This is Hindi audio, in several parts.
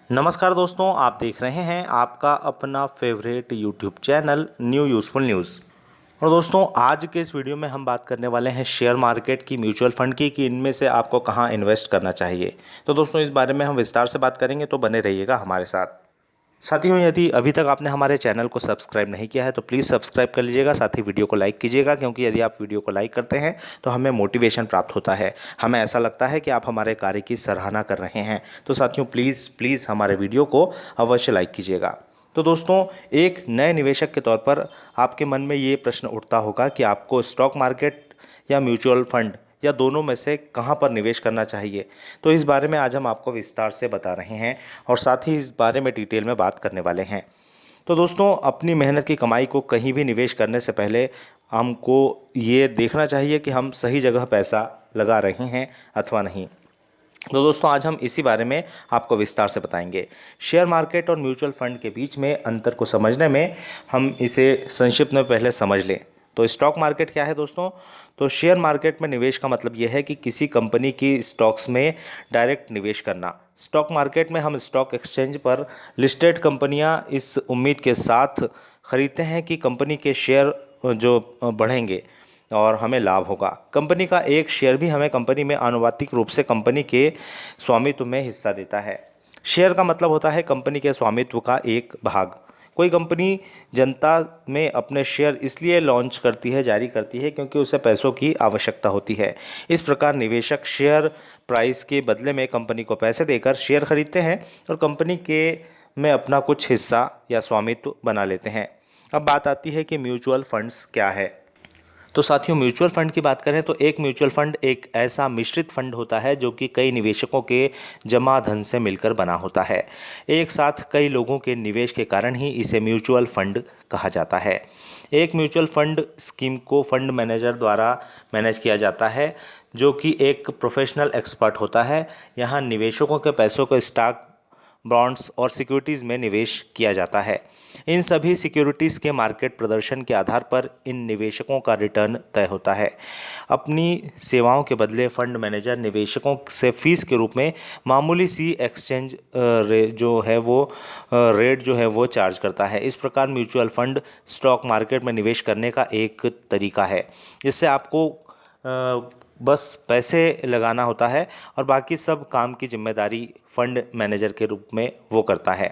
नमस्कार दोस्तों, आप देख रहे हैं आपका अपना favourite YouTube channel new useful news. और दोस्तों, आज के इस वीडियो में हम बात करने वाले हैं शेयर मार्केट की, म्यूचुअल फंड की, कि इनमें से आपको कहां इन्वेस्ट करना चाहिए। तो दोस्तों, इस बारे में हम विस्तार से बात करेंगे, तो बने रहिएगा हमारे साथ। साथियों, यदि अभी तक आपने हमारे चैनल को सब्सक्राइब नहीं किया है तो प्लीज़ सब्सक्राइब कर लीजिएगा, साथ ही वीडियो को लाइक कीजिएगा, क्योंकि यदि आप वीडियो को लाइक करते हैं तो हमें मोटिवेशन प्राप्त होता है। हमें ऐसा लगता है कि आप हमारे कार्य की सराहना कर रहे हैं। तो साथियों, प्लीज़ हमारे वीडियो को अवश्य लाइक कीजिएगा। तो दोस्तों, एक नए निवेशक के तौर पर आपके मन में ये प्रश्न उठता होगा कि आपको स्टॉक मार्केट या म्यूचुअल फंड या दोनों में से कहां पर निवेश करना चाहिए। तो इस बारे में आज हम आपको विस्तार से बता रहे हैं और साथ ही इस बारे में डिटेल में बात करने वाले हैं। तो दोस्तों, अपनी मेहनत की कमाई को कहीं भी निवेश करने से पहले हमको ये देखना चाहिए कि हम सही जगह पैसा लगा रहे हैं अथवा नहीं। तो दोस्तों, आज हम इसी बारे में आपको विस्तार से बताएंगे। शेयर मार्केट और म्यूचुअल फंड के बीच में अंतर को समझने में हम इसे संक्षिप्त में पहले समझ लें। तो स्टॉक मार्केट क्या है दोस्तों? तो शेयर मार्केट में निवेश का मतलब यह है कि किसी कंपनी की स्टॉक्स में डायरेक्ट निवेश करना। स्टॉक मार्केट में हम स्टॉक एक्सचेंज पर लिस्टेड कंपनियां इस उम्मीद के साथ खरीदते हैं कि कंपनी के शेयर जो बढ़ेंगे और हमें लाभ होगा। कंपनी का एक शेयर भी हमें कंपनी में आनुपातिक रूप से कंपनी के स्वामित्व में हिस्सा देता है। शेयर का मतलब होता है कंपनी के स्वामित्व का एक भाग। कोई कंपनी जनता में अपने शेयर इसलिए लॉन्च करती है, जारी करती है, क्योंकि उसे पैसों की आवश्यकता होती है। इस प्रकार निवेशक शेयर प्राइस के बदले में कंपनी को पैसे देकर शेयर खरीदते हैं और कंपनी के में अपना कुछ हिस्सा या स्वामित्व बना लेते हैं। अब बात आती है कि म्यूचुअल फंड्स क्या है। तो साथियों, म्यूचुअल फंड की बात करें तो एक म्यूचुअल फंड एक ऐसा मिश्रित फंड होता है जो कि कई निवेशकों के जमा धन से मिलकर बना होता है। एक साथ कई लोगों के निवेश के कारण ही इसे म्यूचुअल फंड कहा जाता है। एक म्यूचुअल फंड स्कीम को फंड मैनेजर द्वारा मैनेज किया जाता है, जो कि एक प्रोफेशनल एक्सपर्ट होता है। यहाँ निवेशकों के पैसों को स्टॉक, बॉन्ड्स और सिक्योरिटीज़ में निवेश किया जाता है। इन सभी सिक्योरिटीज़ के मार्केट प्रदर्शन के आधार पर इन निवेशकों का रिटर्न तय होता है। अपनी सेवाओं के बदले फंड मैनेजर निवेशकों से फीस के रूप में मामूली सी एक्सचेंज रेट जो है वो चार्ज करता है। इस प्रकार म्यूचुअल फंड स्टॉक मार्केट में निवेश करने का एक तरीका है। इससे आपको बस पैसे लगाना होता है और बाकी सब काम की जिम्मेदारी फंड मैनेजर के रूप में वो करता है।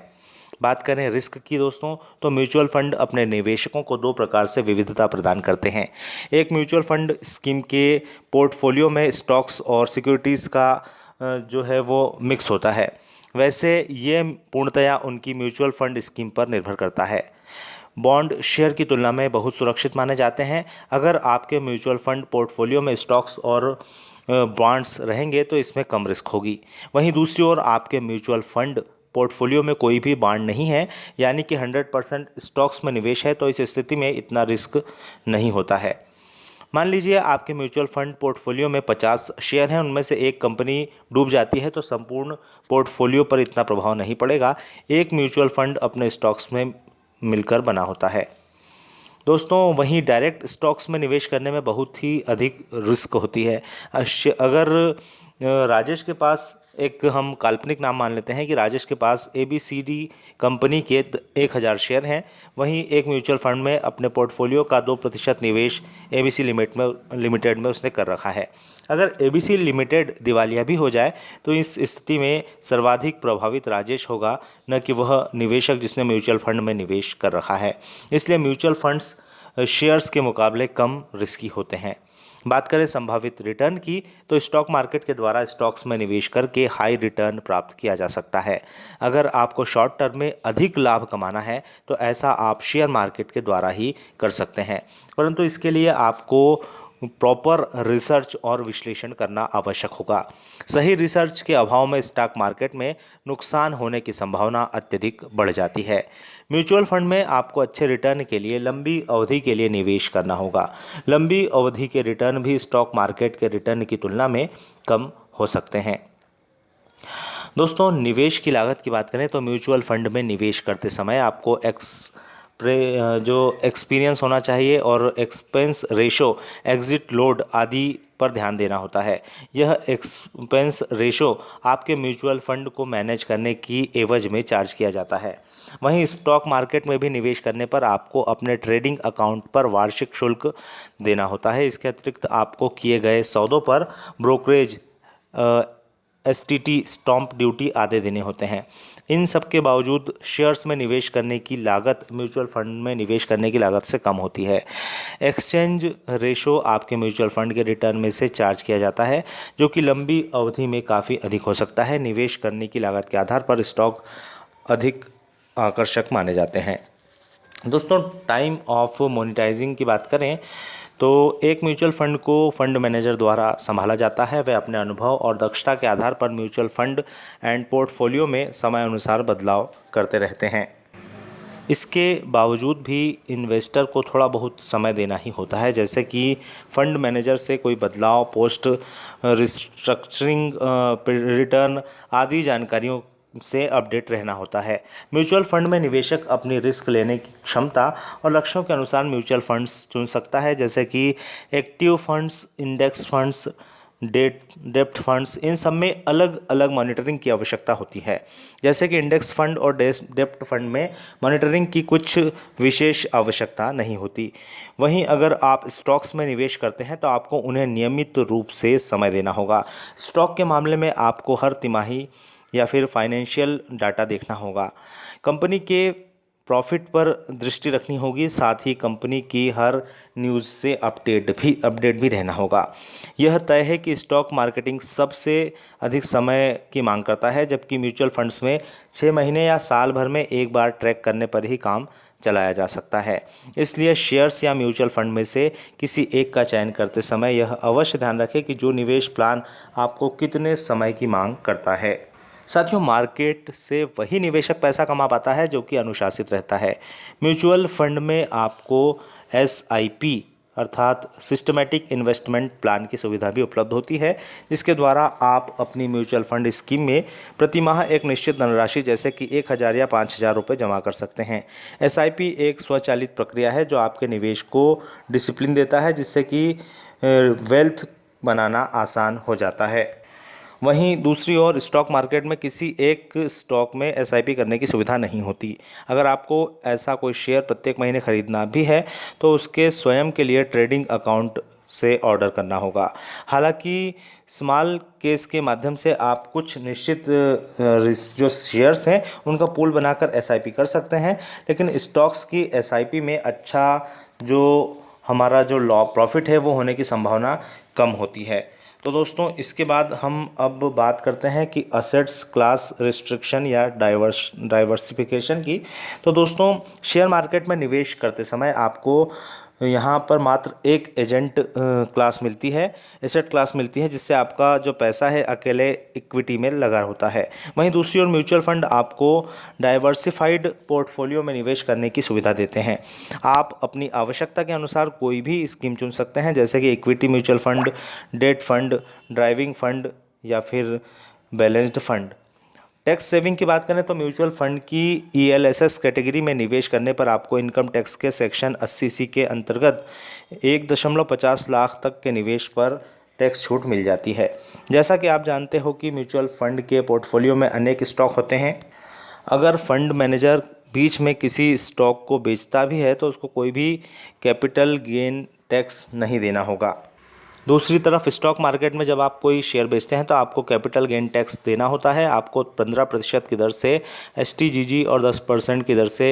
बात करें रिस्क की दोस्तों, तो म्यूचुअल फंड अपने निवेशकों को दो प्रकार से विविधता प्रदान करते हैं। एक, म्यूचुअल फंड स्कीम के पोर्टफोलियो में स्टॉक्स और सिक्योरिटीज़ का जो है वो मिक्स होता है। वैसे ये पूर्णतया उनकी म्यूचुअल फंड स्कीम पर निर्भर करता है। बॉन्ड शेयर की तुलना में बहुत सुरक्षित माने जाते हैं। अगर आपके म्यूचुअल फंड पोर्टफोलियो में स्टॉक्स और बॉन्ड्स रहेंगे तो इसमें कम रिस्क होगी। वहीं दूसरी ओर आपके म्यूचुअल फंड पोर्टफोलियो में कोई भी बॉन्ड नहीं है, यानी कि 100% स्टॉक्स में निवेश है, तो इस स्थिति में इतना रिस्क नहीं होता है। मान लीजिए आपके म्यूचुअल फंड पोर्टफोलियो में 50 शेयर हैं, उनमें से एक कंपनी डूब जाती है तो संपूर्ण पोर्टफोलियो पर इतना प्रभाव नहीं पड़ेगा। एक म्यूचुअल फंड अपने स्टॉक्स में मिलकर बना होता है। दोस्तों, वहीं डायरेक्ट स्टॉक्स में निवेश करने में बहुत ही अधिक रिस्क होती है। अगर राजेश के पास, एक हम काल्पनिक नाम मान लेते हैं कि राजेश के पास ABCD कंपनी के 1000 शेयर हैं, वहीं एक म्यूचुअल फंड में अपने पोर्टफोलियो का 2% निवेश ABC लिमिटेड में उसने कर रखा है। अगर ABC लिमिटेड दिवालिया भी हो जाए तो इस स्थिति में सर्वाधिक प्रभावित राजेश होगा, न कि वह निवेशक जिसने म्यूचुअल फंड में निवेश कर रखा है। इसलिए म्यूचुअल फंड्स शेयर्स के मुकाबले कम रिस्की होते हैं। बात करें संभावित रिटर्न की, तो स्टॉक मार्केट के द्वारा स्टॉक्स में निवेश करके हाई रिटर्न प्राप्त किया जा सकता है। अगर आपको शॉर्ट टर्म में अधिक लाभ कमाना है तो ऐसा आप शेयर मार्केट के द्वारा ही कर सकते हैं, परंतु इसके लिए आपको प्रॉपर रिसर्च और विश्लेषण करना आवश्यक होगा। सही रिसर्च के अभाव में स्टॉक मार्केट में नुकसान होने की संभावना अत्यधिक बढ़ जाती है। म्यूचुअल फंड में आपको अच्छे रिटर्न के लिए लंबी अवधि के लिए निवेश करना होगा। लंबी अवधि के रिटर्न भी स्टॉक मार्केट के रिटर्न की तुलना में कम हो सकते हैं। दोस्तों, निवेश की लागत की बात करें तो म्यूचुअल फंड में निवेश करते समय आपको जो एक्सपीरियंस होना चाहिए और एक्सपेंस रेशो, एग्जिट लोड आदि पर ध्यान देना होता है। यह एक्सपेंस रेशो आपके म्यूचुअल फंड को मैनेज करने की एवज में चार्ज किया जाता है। वहीं स्टॉक मार्केट में भी निवेश करने पर आपको अपने ट्रेडिंग अकाउंट पर वार्षिक शुल्क देना होता है। इसके अतिरिक्त आपको किए गए सौदों पर ब्रोकरेज, STT, स्टॉम्प ड्यूटी आदि देने होते हैं। इन सब के बावजूद शेयर्स में निवेश करने की लागत म्यूचुअल फंड में निवेश करने की लागत से कम होती है। एक्सचेंज रेशो आपके म्यूचुअल फंड के रिटर्न में से चार्ज किया जाता है, जो कि लंबी अवधि में काफ़ी अधिक हो सकता है। निवेश करने की लागत के आधार पर स्टॉक अधिक आकर्षक माने जाते हैं। दोस्तों, टाइम ऑफ मोनेटाइजिंग की बात करें तो एक म्यूचुअल फंड को फंड मैनेजर द्वारा संभाला जाता है। वे अपने अनुभव और दक्षता के आधार पर म्यूचुअल फंड एंड पोर्टफोलियो में समय अनुसार बदलाव करते रहते हैं। इसके बावजूद भी इन्वेस्टर को थोड़ा बहुत समय देना ही होता है, जैसे कि फंड मैनेजर से कोई बदलाव, पोस्ट रिस्ट्रक्चरिंग, रिटर्न आदि जानकारियों से अपडेट रहना होता है। म्यूचुअल फंड में निवेशक अपनी रिस्क लेने की क्षमता और लक्ष्यों के अनुसार म्यूचुअल फंड्स चुन सकता है, जैसे कि एक्टिव फंड्स, इंडेक्स फंड्स, डेप्ट फंड्स। इन सब में अलग अलग मॉनिटरिंग की आवश्यकता होती है। जैसे कि इंडेक्स फंड और डेप्ट फंड में मॉनिटरिंग की कुछ विशेष आवश्यकता नहीं होती। वहीं अगर आप स्टॉक्स में निवेश करते हैं तो आपको उन्हें नियमित रूप से समय देना होगा। स्टॉक के मामले में आपको हर तिमाही या फिर फाइनेंशियल डाटा देखना होगा। कंपनी के प्रॉफिट पर दृष्टि रखनी होगी, साथ ही कंपनी की हर न्यूज़ से अपडेट भी रहना होगा। यह तय है कि स्टॉक मार्केटिंग सबसे अधिक समय की मांग करता है, जबकि म्यूचुअल फंड्स में 6 महीने या साल भर में एक बार ट्रैक करने पर ही काम चलाया जा सकता है। इसलिए शेयर्स या म्यूचुअल फंड में से किसी एक का चयन करते समय यह अवश्य ध्यान रखें कि जो निवेश प्लान आपको कितने समय की मांग करता है। साथियों, मार्केट से वही निवेशक पैसा कमा पाता है जो कि अनुशासित रहता है। म्यूचुअल फंड में आपको SIP अर्थात सिस्टमैटिक इन्वेस्टमेंट प्लान की सुविधा भी उपलब्ध होती है, जिसके द्वारा आप अपनी म्यूचुअल फंड स्कीम में प्रति माह एक निश्चित धनराशि जैसे कि 1,000 या 5,000 रुपये जमा कर सकते हैं। SIP एक स्वचालित प्रक्रिया है जो आपके निवेश को डिसिप्लिन देता है, जिससे कि वेल्थ बनाना आसान हो जाता है। वहीं दूसरी ओर स्टॉक मार्केट में किसी एक स्टॉक में SIP करने की सुविधा नहीं होती। अगर आपको ऐसा कोई शेयर प्रत्येक महीने खरीदना भी है तो उसके स्वयं के लिए ट्रेडिंग अकाउंट से ऑर्डर करना होगा। हालांकि स्मॉल केस के माध्यम से आप कुछ निश्चित जो शेयर्स हैं उनका पूल बनाकर SIP कर सकते हैं, लेकिन स्टॉक्स की SIP में अच्छा जो हमारा जो प्रॉफिट है वो होने की संभावना कम होती है। तो दोस्तों, इसके बाद हम अब बात करते हैं कि असेट्स क्लास रिस्ट्रिक्शन या डाइवर्सिफिकेशन की। तो दोस्तों, शेयर मार्केट में निवेश करते समय आपको यहाँ पर मात्र एक एसेट क्लास मिलती है, जिससे आपका जो पैसा है अकेले इक्विटी में लगा होता है। वहीं दूसरी ओर म्यूचुअल फंड आपको डाइवर्सिफाइड पोर्टफोलियो में निवेश करने की सुविधा देते हैं। आप अपनी आवश्यकता के अनुसार कोई भी स्कीम चुन सकते हैं, जैसे कि equity mutual fund, debt fund, driving fund या फिर बैलेंस्ड फंड। टैक्स सेविंग की बात करें तो म्यूचुअल फंड की ELSS कैटेगरी में निवेश करने पर आपको इनकम टैक्स के सेक्शन 80C के अंतर्गत 1.50 लाख तक के निवेश पर टैक्स छूट मिल जाती है। जैसा कि आप जानते हो कि म्यूचुअल फंड के पोर्टफोलियो में अनेक स्टॉक होते हैं। अगर फंड मैनेजर बीच में किसी स्टॉक को बेचता भी है तो उसको कोई भी कैपिटल गेन टैक्स नहीं देना होगा। दूसरी तरफ स्टॉक मार्केट में जब आप कोई शेयर बेचते हैं तो आपको कैपिटल गेन टैक्स देना होता है। आपको 15% की दर से STGG और 10% की दर से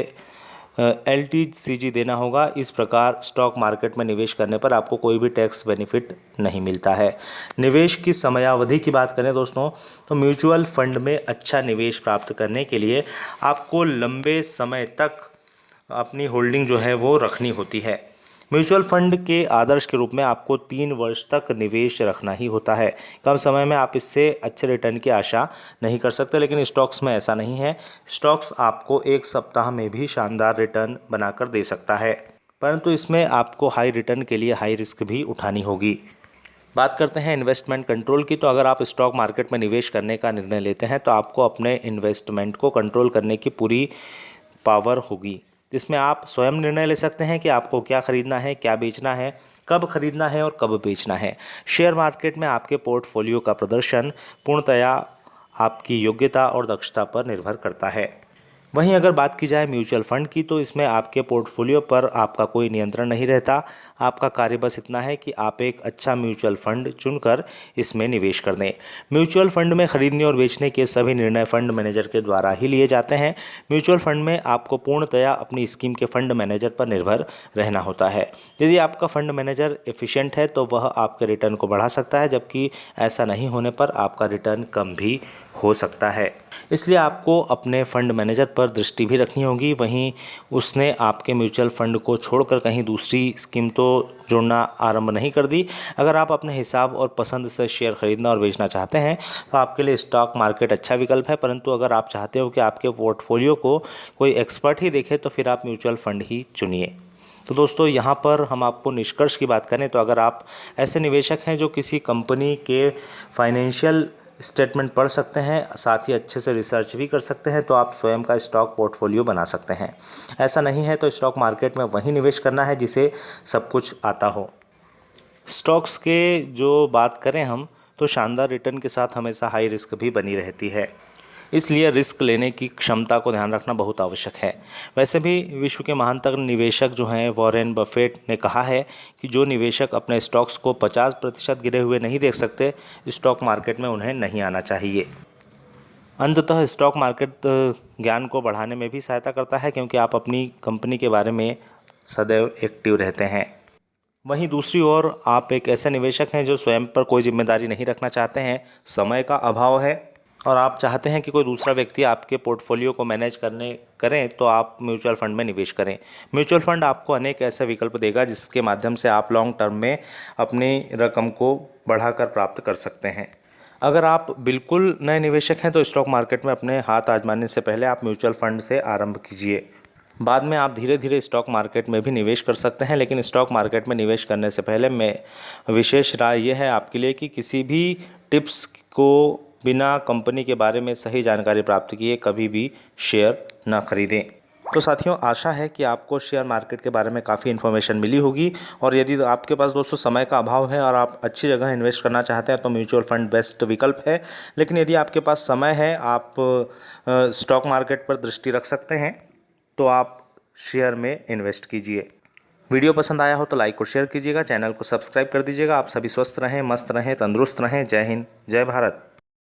LTCG देना होगा। इस प्रकार स्टॉक मार्केट में निवेश करने पर आपको कोई भी टैक्स बेनिफिट नहीं मिलता है। निवेश की समयावधि की बात करें दोस्तों, तो म्यूचुअल फंड में अच्छा निवेश प्राप्त करने के लिए आपको लंबे समय तक अपनी होल्डिंग जो है वो रखनी होती है। म्यूचुअल फंड के आदर्श के रूप में आपको 3 वर्ष तक निवेश रखना ही होता है। कम समय में आप इससे अच्छे रिटर्न की आशा नहीं कर सकते, लेकिन स्टॉक्स में ऐसा नहीं है। स्टॉक्स आपको 1 सप्ताह में भी शानदार रिटर्न बनाकर दे सकता है, परंतु इसमें आपको हाई रिटर्न के लिए हाई रिस्क भी उठानी होगी। बात करते हैं इन्वेस्टमेंट कंट्रोल की। तो अगर आप स्टॉक मार्केट में निवेश करने का निर्णय लेते हैं तो आपको अपने इन्वेस्टमेंट को कंट्रोल करने की पूरी पावर होगी। जिसमें आप स्वयं निर्णय ले सकते हैं कि आपको क्या खरीदना है, क्या बेचना है, कब खरीदना है और कब बेचना है। शेयर मार्केट में आपके पोर्टफोलियो का प्रदर्शन पूर्णतया आपकी योग्यता और दक्षता पर निर्भर करता है। वहीं अगर बात की जाए म्यूचुअल फंड की, तो इसमें आपके पोर्टफोलियो पर आपका कोई नियंत्रण नहीं रहता। आपका कार्य बस इतना है कि आप एक अच्छा म्यूचुअल फंड चुनकर इसमें निवेश कर दें। म्यूचुअल फंड में खरीदने और बेचने के सभी निर्णय फंड मैनेजर के द्वारा ही लिए जाते हैं। म्यूचुअल फंड में आपको पूर्णतया अपनी स्कीम के फंड मैनेजर पर निर्भर रहना होता है। यदि आपका फंड मैनेजर एफिशिएंट है तो वह आपके रिटर्न को बढ़ा सकता है, जबकि ऐसा नहीं होने पर आपका रिटर्न कम भी हो सकता है। इसलिए आपको अपने फंड मैनेजर पर दृष्टि भी रखनी होगी। वहीं उसने आपके म्यूचुअल फंड को छोड़कर कहीं दूसरी स्कीम तो जोड़ना आरंभ नहीं कर दी। अगर आप अपने हिसाब और पसंद से शेयर खरीदना और बेचना चाहते हैं तो आपके लिए स्टॉक मार्केट अच्छा विकल्प है, परंतु अगर आप चाहते हो कि आपके पोर्टफोलियो को कोई एक्सपर्ट ही देखे तो फिर आप म्यूचुअल फंड ही चुनिए। तो दोस्तों, यहाँ पर हम आपको निष्कर्ष की बात करें तो अगर आप ऐसे निवेशक हैं जो किसी कंपनी के फाइनेंशियल स्टेटमेंट पढ़ सकते हैं, साथ ही अच्छे से रिसर्च भी कर सकते हैं, तो आप स्वयं का स्टॉक पोर्टफोलियो बना सकते हैं। ऐसा नहीं है तो स्टॉक मार्केट में वही निवेश करना है जिसे सब कुछ आता हो। स्टॉक्स के जो बात करें हम तो शानदार रिटर्न के साथ हमेशा हाई रिस्क भी बनी रहती है, इसलिए रिस्क लेने की क्षमता को ध्यान रखना बहुत आवश्यक है। वैसे भी विश्व के महानतम निवेशक जो हैं वॉरेन बफेट ने कहा है कि जो निवेशक अपने स्टॉक्स को 50% गिरे हुए नहीं देख सकते, स्टॉक मार्केट में उन्हें नहीं आना चाहिए। अंततः स्टॉक मार्केट ज्ञान को बढ़ाने में भी सहायता करता है, क्योंकि आप अपनी कंपनी के बारे में सदैव एक्टिव रहते हैं। वहीं दूसरी ओर आप एक ऐसे निवेशक हैं जो स्वयं पर कोई जिम्मेदारी नहीं रखना चाहते हैं, समय का अभाव है और आप चाहते हैं कि कोई दूसरा व्यक्ति आपके पोर्टफोलियो को मैनेज करें, तो आप म्यूचुअल फंड में निवेश करें। म्यूचुअल फंड आपको अनेक ऐसे विकल्प देगा जिसके माध्यम से आप लॉन्ग टर्म में अपनी रकम को बढ़ाकर प्राप्त कर सकते हैं। अगर आप बिल्कुल नए निवेशक हैं तो स्टॉक मार्केट में अपने हाथ आजमाने से पहले आप म्यूचुअल फंड से आरंभ कीजिए। बाद में आप धीरे धीरे स्टॉक मार्केट में भी निवेश कर सकते हैं, लेकिन स्टॉक मार्केट में निवेश करने से पहले विशेष राय यह है आपके लिए कि किसी भी टिप्स को बिना कंपनी के बारे में सही जानकारी प्राप्त किए कभी भी शेयर ना खरीदें। तो साथियों, आशा है कि आपको शेयर मार्केट के बारे में काफ़ी इन्फॉर्मेशन मिली होगी, और यदि आपके पास दोस्तों समय का अभाव है और आप अच्छी जगह इन्वेस्ट करना चाहते हैं तो म्यूचुअल फंड बेस्ट विकल्प है। लेकिन यदि आपके पास समय है, आप स्टॉक मार्केट पर दृष्टि रख सकते हैं, तो आप शेयर में इन्वेस्ट कीजिए। वीडियो पसंद आया हो तो लाइक और शेयर कीजिएगा, चैनल को सब्सक्राइब कर दीजिएगा। आप सभी स्वस्थ रहें, मस्त रहें, तंदुरुस्त रहें। जय हिंद, जय भारत।